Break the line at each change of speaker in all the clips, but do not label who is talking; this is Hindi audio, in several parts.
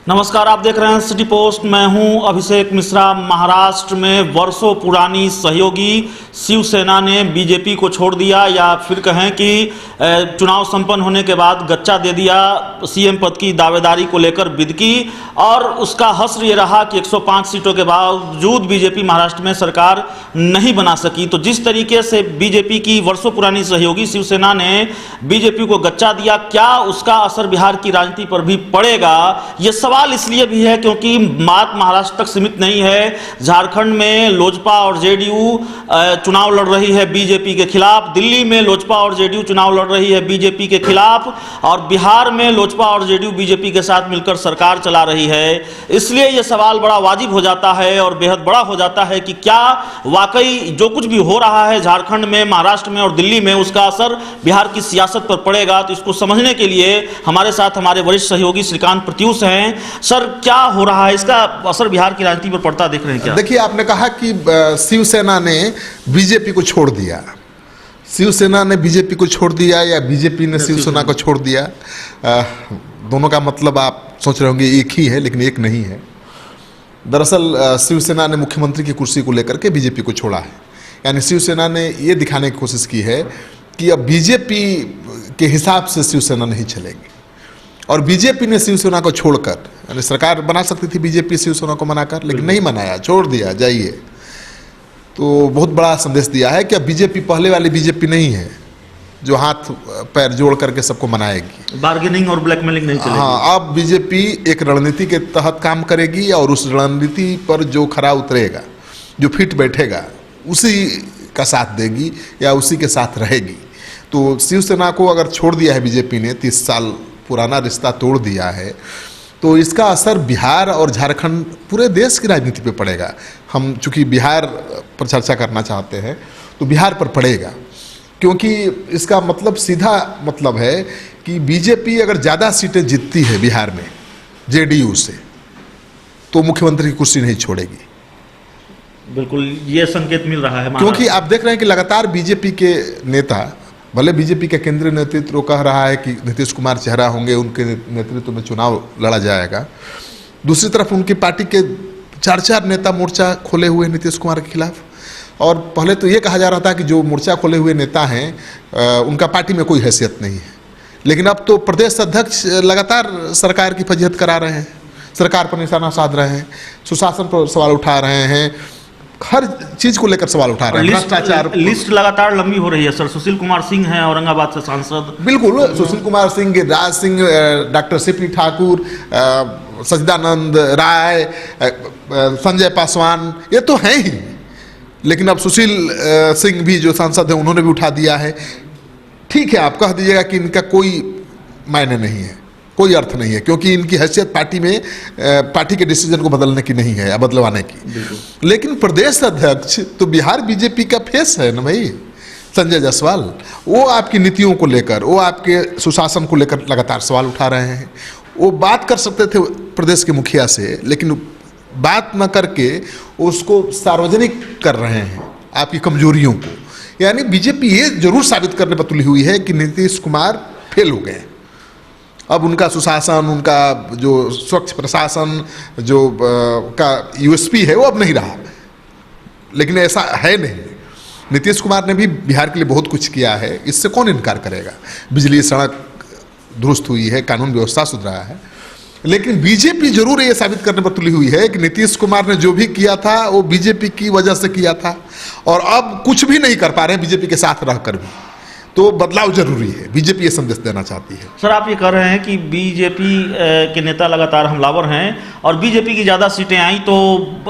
नमस्कार, आप देख रहे हैं सिटी पोस्ट। मैं हूं अभिषेक मिश्रा। महाराष्ट्र में वर्षों पुरानी सहयोगी शिवसेना ने बीजेपी को छोड़ दिया, या फिर कहें कि चुनाव संपन्न होने के बाद गच्चा दे दिया सीएम पद की दावेदारी को लेकर बिदकी, और उसका हश्र ये रहा कि 105 सीटों के बावजूद बीजेपी महाराष्ट्र में सरकार नहीं बना सकी। तो जिस तरीके से बीजेपी की वर्षों पुरानी सहयोगी शिवसेना ने बीजेपी को गच्चा दिया, क्या उसका असर बिहार की राजनीति पर भी पड़ेगा? ये सवाल इसलिए भी है क्योंकि बात महाराष्ट्र तक सीमित नहीं है। झारखंड में लोजपा और जेडीयू चुनाव लड़ रही है बीजेपी के खिलाफ, दिल्ली में लोजपा और जेडीयू चुनाव लड़ रही है बीजेपी के खिलाफ, और बिहार में लोजपा और जेडीयू बीजेपी के साथ मिलकर सरकार चला रही है। इसलिए यह सवाल बड़ा वाजिब हो जाता है और बेहद बड़ा हो जाता है कि क्या वाकई जो कुछ भी हो रहा है झारखंड में, महाराष्ट्र में और दिल्ली में, उसका असर बिहार की सियासत पर पड़ेगा। तो इसको समझने के लिए हमारे साथ हमारे वरिष्ठ सहयोगी श्रीकांत प्रत्यूष हैं। सर, क्या हो रहा है, इसका असर बिहार की राजनीति पर पड़ता देख रहे हैं क्या?
देखिए, आपने कहा कि शिवसेना ने बीजेपी को छोड़ दिया, शिवसेना ने बीजेपी को छोड़ दिया या बीजेपी ने शिवसेना को छोड़ दिया। दोनों का मतलब आप सोच रहे होंगे एक ही है, लेकिन एक नहीं है। दरअसल शिवसेना ने मुख्यमंत्री की कुर्सी को लेकर के बीजेपी को छोड़ा है। यानी शिवसेना ने ये दिखाने की कोशिश की है कि अब बीजेपी के हिसाब से शिवसेना नहीं चलेगी, और बीजेपी ने शिवसेना को छोड़कर, यानी सरकार बना सकती थी बीजेपी शिवसेना को मनाकर, लेकिन नहीं मनाया, छोड़ दिया, जाइए। तो बहुत बड़ा संदेश दिया है कि अब बीजेपी पहले वाली बीजेपी नहीं है जो हाथ पैर जोड़ करके सबको मनाएगी,
बार्गेनिंग और ब्लैकमेलिंग नहीं चलेगी।
हाँ, अब बीजेपी एक रणनीति के तहत काम करेगी, और उस रणनीति पर जो खरा उतरेगा, जो फिट बैठेगा, उसी का साथ देगी या उसी के साथ रहेगी। तो शिवसेना को अगर छोड़ दिया है बीजेपी ने, 30 साल पुराना रिश्ता तोड़ दिया है, तो इसका असर बिहार और झारखंड, पूरे देश की राजनीति पे पड़ेगा। हम चूंकि बिहार पर चर्चा करना चाहते हैं तो बिहार पर पड़ेगा, क्योंकि इसका मतलब, सीधा मतलब है कि बीजेपी अगर ज़्यादा सीटें जीतती है बिहार में जेडीयू से, तो मुख्यमंत्री की कुर्सी नहीं छोड़ेगी।
बिल्कुल, ये संकेत मिल रहा है,
क्योंकि आप देख रहे हैं कि लगातार बीजेपी के नेता, भले बीजेपी के केंद्रीय नेतृत्व कह रहा है कि नीतीश कुमार चेहरा होंगे, उनके नेतृत्व में चुनाव लड़ा जाएगा, दूसरी तरफ उनकी पार्टी के 4 नेता मोर्चा खोले हुए नीतीश कुमार के खिलाफ। और पहले तो ये कहा जा रहा था कि जो मोर्चा खोले हुए नेता हैं उनका पार्टी में कोई हैसियत नहीं है, लेकिन अब तो प्रदेश अध्यक्ष लगातार सरकार की फजीहत करा रहे हैं, सरकार पर निशाना साध रहे हैं, सुशासन पर सवाल उठा रहे हैं, हर चीज को लेकर सवाल उठा रहे हैं। भ्रष्टाचार
लिस्ट लगातार लंबी हो रही है सर। सुशील कुमार सिंह हैं औरंगाबाद से सांसद।
बिल्कुल, सुशील कुमार सिंह, गिरिराज सिंह, डॉक्टर सीपी ठाकुर, सच्चिदानंद राय, संजय पासवान, ये तो हैं ही। लेकिन अब सुशील सिंह भी जो सांसद हैं उन्होंने भी उठा दिया है। ठीक है, आप कह दीजिएगा कि इनका कोई मायने नहीं है, कोई अर्थ नहीं है, क्योंकि इनकी हैसियत पार्टी में, पार्टी के डिसीजन को बदलने की नहीं है या बदलवाने की। लेकिन प्रदेश अध्यक्ष तो बिहार बीजेपी का फेस है ना भाई, संजय जायसवाल। वो आपकी नीतियों को लेकर, वो आपके सुशासन को लेकर लगातार सवाल उठा रहे हैं। वो बात कर सकते थे प्रदेश के मुखिया से, लेकिन बात न करके उसको सार्वजनिक कर रहे हैं, आपकी कमजोरियों को। यानी बीजेपी ये जरूर साबित करने पर तुली हुई है कि नीतीश कुमार फेल हो गए। अब उनका सुशासन, उनका जो स्वच्छ प्रशासन जो का यूएसपी है, वो अब नहीं रहा। लेकिन ऐसा है नहीं, नीतीश कुमार ने भी बिहार के लिए बहुत कुछ किया है, इससे कौन इनकार करेगा। बिजली, सड़क दुरुस्त हुई है, कानून व्यवस्था सुधरा है। लेकिन बीजेपी जरूर ये साबित करने पर तुली हुई है कि नीतीश कुमार ने जो भी किया था वो बीजेपी की वजह से किया था, और अब कुछ भी नहीं कर पा रहे हैं बीजेपी के साथ रहकर भी। तो बदलाव जरूरी है, बीजेपी ये संदेश देना चाहती है।
सर, आप ये कह रहे हैं कि बीजेपी के नेता लगातार हमलावर हैं, और बीजेपी की ज़्यादा सीटें आई तो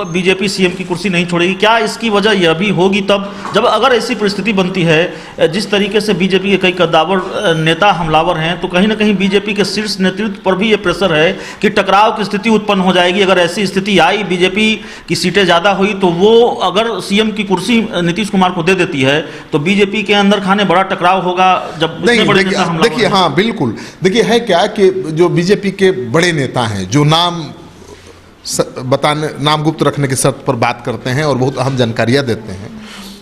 बीजेपी सीएम की कुर्सी नहीं छोड़ेगी। क्या इसकी वजह यह भी होगी तब जब, अगर ऐसी परिस्थिति बनती है, जिस तरीके से बीजेपी के कई कद्दावर नेता हमलावर हैं, तो कहीं ना कहीं बीजेपी के शीर्ष नेतृत्व पर भी ये प्रेशर है कि टकराव की स्थिति उत्पन्न हो जाएगी। अगर ऐसी स्थिति आई, बीजेपी की सीटें ज़्यादा हुई, तो वो अगर सीएम की कुर्सी नीतीश कुमार को दे देती है तो बीजेपी के अंदर खाने बड़ा टकराव होगा। जब
नहीं, देखिए, हाँ बिल्कुल, देखिए है क्या कि जो बीजेपी के बड़े नेता हैं, जो नाम बताने, नाम गुप्त रखने की शर्त पर बात करते हैं और बहुत अहम जानकारियां देते हैं,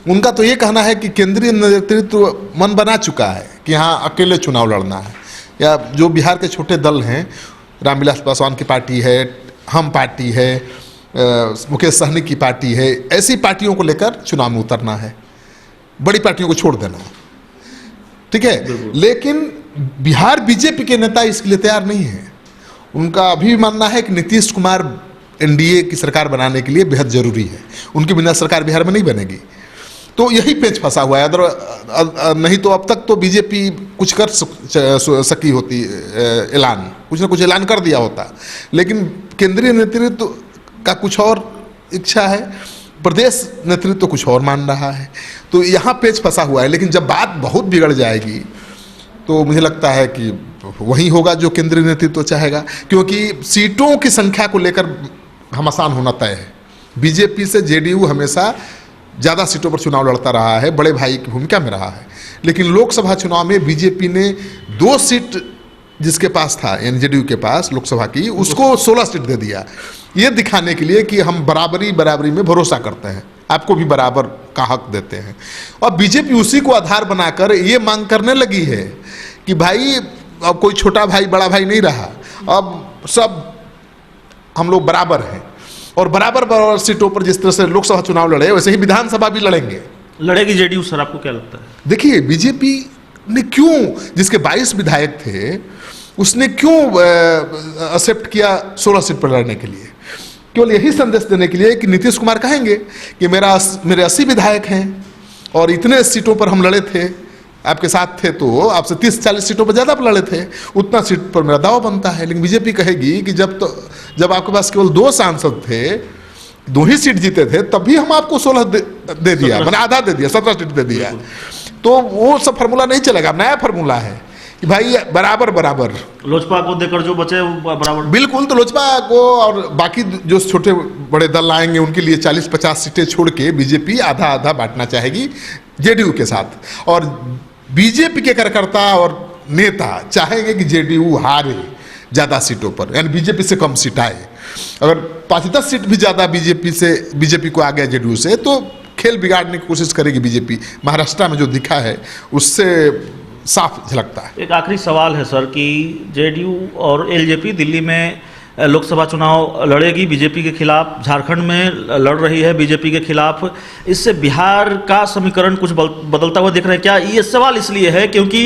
उनका तो ये कहना है कि केंद्रीय नेतृत्व मन बना चुका है कि हाँ अकेले चुनाव लड़ना है, या जो बिहार के छोटे दल हैं रामविलास पासवान की पार्टी है, हम पार्टी है, मुकेश सहनी की पार्टी है, ऐसी पार्टियों को लेकर चुनाव में उतरना है, बड़ी पार्टियों को छोड़ देना है, ठीक है। लेकिन बिहार बीजेपी के नेता इसके लिए तैयार नहीं है। उनका अभी मानना है कि नीतीश कुमार एनडीए की सरकार बनाने के लिए बेहद जरूरी है, उनके बिना सरकार बिहार में नहीं बनेगी। तो यही पेच फंसा हुआ है। अदर नहीं तो अब तक तो बीजेपी कुछ कर सकी होती, ऐलान कुछ ना कुछ ऐलान कर दिया होता, लेकिन केंद्रीय नेतृत्व का कुछ और इच्छा है, प्रदेश नेतृत्व कुछ और मान रहा है, तो यहाँ पेच फंसा हुआ है। लेकिन जब बात बहुत बिगड़ जाएगी तो मुझे लगता है कि वही होगा जो केंद्रीय नेतृत्व चाहेगा, क्योंकि सीटों की संख्या को लेकर घमासान होना तय है। बीजेपी से जेडीयू हमेशा ज़्यादा सीटों पर चुनाव लड़ता रहा है, बड़े भाई की भूमिका में रहा है, लेकिन लोकसभा चुनाव में बीजेपी ने 2 सीट जिसके पास था, यानी जेडीयू के पास लोकसभा की, उसको 16 सीट दे दिया, ये दिखाने के लिए कि हम बराबरी में भरोसा करते हैं, आपको भी बराबर का हक देते हैं। और बीजेपी उसी को आधार बनाकर ये मांग करने लगी है कि भाई अब कोई छोटा भाई बड़ा भाई नहीं रहा, अब सब हम लोग बराबर हैं, और बराबर सीटों पर जिस तरह से लोकसभा चुनाव लड़े वैसे ही विधानसभा भी
लड़ेगी जेडीयू। सर आपको क्या लगता है?
देखिए, बीजेपी ने क्यों, जिसके 22 विधायक थे, उसने क्यों एक्सेप्ट किया 16 सीट पर लड़ने के लिए? केवल यही संदेश देने के लिए कि नीतीश कुमार कहेंगे कि मेरे 80 विधायक हैं और इतने सीटों पर हम लड़े थे, आपके साथ थे तो आपसे 30-40 सीटों पर ज़्यादा पर लड़े थे, उतना सीट पर मेरा दावा बनता है। लेकिन बीजेपी कहेगी कि जब आपके पास केवल 2 सांसद थे, 2 ही सीट जीते थे, तब भी हम आपको 16 दे दिया, मैंने आधा दे दिया, 17 सीट दे दिया। तो वो सब फार्मूला नहीं चलेगा, नया फार्मूला है कि भाई बराबर
लोजपा को देकर जो बचे वो बराबर, बिल्कुल।
तो लोजपा को और बाकी जो छोटे बड़े दल आएंगे उनके लिए 40-50 सीटें छोड़ के बीजेपी आधा बांटना चाहेगी जेडीयू के साथ, और बीजेपी के कार्यकर्ता और नेता चाहेंगे कि जेडीयू हारे ज़्यादा सीटों पर, यानी बीजेपी से कम सीट आए। अगर 5-10 सीट भी ज़्यादा बीजेपी को आ गया जेडीयू से, तो खेल बिगाड़ने की कोशिश करेगी बीजेपी। महाराष्ट्र में जो दिखा है उससे साफ झलकता है।
एक आखिरी सवाल है सर कि जेडीयू और एलजेपी दिल्ली में लोकसभा चुनाव लड़ेगी बीजेपी के खिलाफ, झारखंड में लड़ रही है बीजेपी के खिलाफ, इससे बिहार का समीकरण कुछ बदलता हुआ दिख रहा है क्या? ये सवाल इसलिए है क्योंकि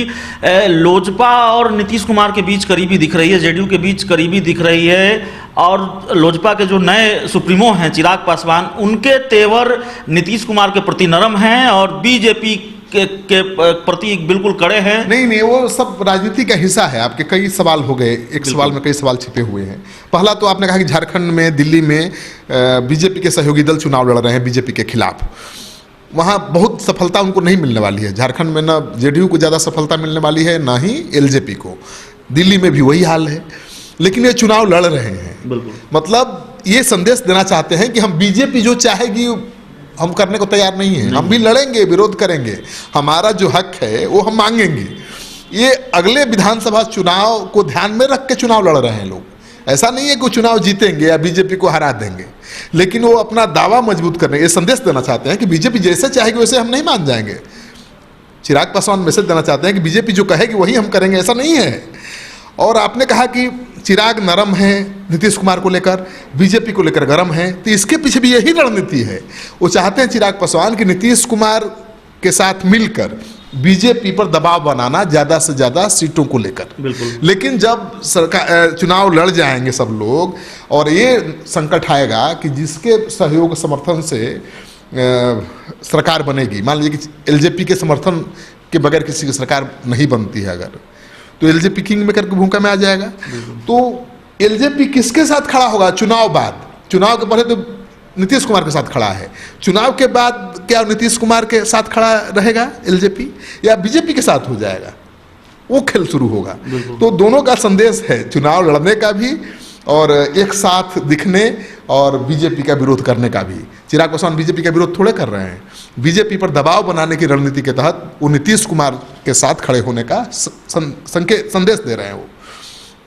लोजपा और नीतीश कुमार के बीच करीबी दिख रही है, जेडीयू के बीच करीबी दिख रही है, और लोजपा के जो नए सुप्रीमो हैं चिराग पासवान, उनके तेवर नीतीश कुमार के प्रति नरम हैं और बीजेपी के प्रति बिल्कुल कड़े हैं।
नहीं, वो सब राजनीति का हिस्सा है। आपके कई सवाल हो गए, एक सवाल में कई सवाल छिपे हुए हैं। पहला तो आपने कहा कि झारखंड में, दिल्ली में बीजेपी के सहयोगी दल चुनाव लड़ रहे हैं बीजेपी के खिलाफ, वहाँ बहुत सफलता उनको नहीं मिलने वाली है। झारखंड में ना जेडीयू को ज़्यादा सफलता मिलने वाली है, ना ही एलजेपी को। दिल्ली में भी वही हाल है, लेकिन ये चुनाव लड़ रहे हैं।
बिल्कुल,
मतलब ये संदेश देना चाहते हैं कि हम बीजेपी जो चाहेगी हम करने को तैयार नहीं है, हम भी लड़ेंगे, विरोध करेंगे, हमारा जो हक है वो हम मांगेंगे। ये अगले विधानसभा चुनाव को ध्यान में रख के चुनाव लड़ रहे हैं लोग। ऐसा नहीं है कि चुनाव जीतेंगे या बीजेपी को हरा देंगे, लेकिन वो अपना दावा मजबूत करने, ये संदेश देना चाहते हैं कि बीजेपी जैसे चाहेगी वैसे हम नहीं मान जाएंगे। चिराग पासवान मैसेज देना चाहते हैं कि बीजेपी जो कहेगी वही हम करेंगे, ऐसा नहीं है। और आपने कहा कि चिराग नरम है नीतीश कुमार को लेकर, बीजेपी को लेकर गरम है, तो इसके पीछे भी यही रणनीति है। वो चाहते हैं चिराग पासवान कि नीतीश कुमार के साथ मिलकर बीजेपी पर दबाव बनाना ज़्यादा से ज़्यादा सीटों को लेकर। लेकिन जब सरकार चुनाव लड़ जाएंगे सब लोग, और ये संकट आएगा कि जिसके सहयोग समर्थन से सरकार बनेगी, मान लीजिए कि एलजेपी के समर्थन के बगैर किसी की सरकार नहीं बनती है अगर, तो एलजेपी किंग मेकर की भूमिका में आ जाएगा। तो एलजेपी किसके साथ खड़ा होगा चुनाव बाद? चुनाव के पहले तो नीतीश कुमार के साथ खड़ा है, चुनाव के बाद क्या नीतीश कुमार के साथ खड़ा रहेगा एलजेपी, या बीजेपी के साथ हो जाएगा? वो खेल शुरू होगा। तो दोनों का संदेश है, चुनाव लड़ने का भी और एक साथ दिखने और बीजेपी का विरोध करने का भी। चिराग पासवान बीजेपी का विरोध थोड़े कर रहे हैं, बीजेपी पर दबाव बनाने की रणनीति के तहत वो नीतीश कुमार के साथ खड़े होने का संदेश दे रहे हैं। वो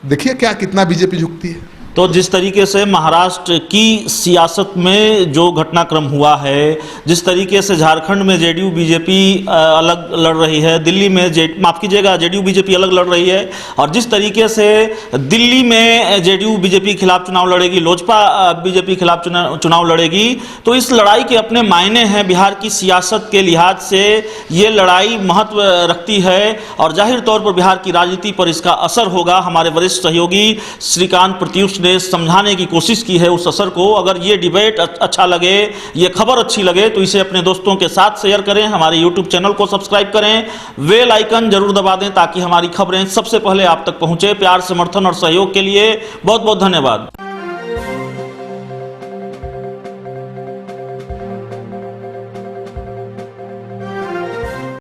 देखिए क्या कितना बीजेपी झुकती है।
तो जिस तरीके से महाराष्ट्र की सियासत में जो घटनाक्रम हुआ है, जिस तरीके से झारखंड में जेडीयू बीजेपी अलग लड़ रही है, दिल्ली में माफ कीजिएगा जेडीयू बीजेपी अलग लड़ रही है, और जिस तरीके से दिल्ली में जेडीयू बीजेपी के खिलाफ चुनाव लड़ेगी, लोजपा बीजेपी के खिलाफ चुनाव लड़ेगी, तो इस लड़ाई के अपने मायने हैं। बिहार की सियासत के लिहाज से ये लड़ाई महत्व रखती है और जाहिर तौर पर बिहार की राजनीति पर इसका असर होगा। हमारे वरिष्ठ सहयोगी श्रीकांत प्रत्युष ने समझाने की कोशिश की है उस असर को। अगर ये डिबेट अच्छा लगे, ये खबर अच्छी लगे, तो इसे अपने दोस्तों के साथ शेयर करें, हमारे यूट्यूब चैनल को सब्सक्राइब करें, बेल आइकन जरूर दबा दें ताकि हमारी खबरें सबसे पहले आप तक पहुंचे। प्यार, समर्थन और सहयोग के लिए बहुत बहुत धन्यवाद।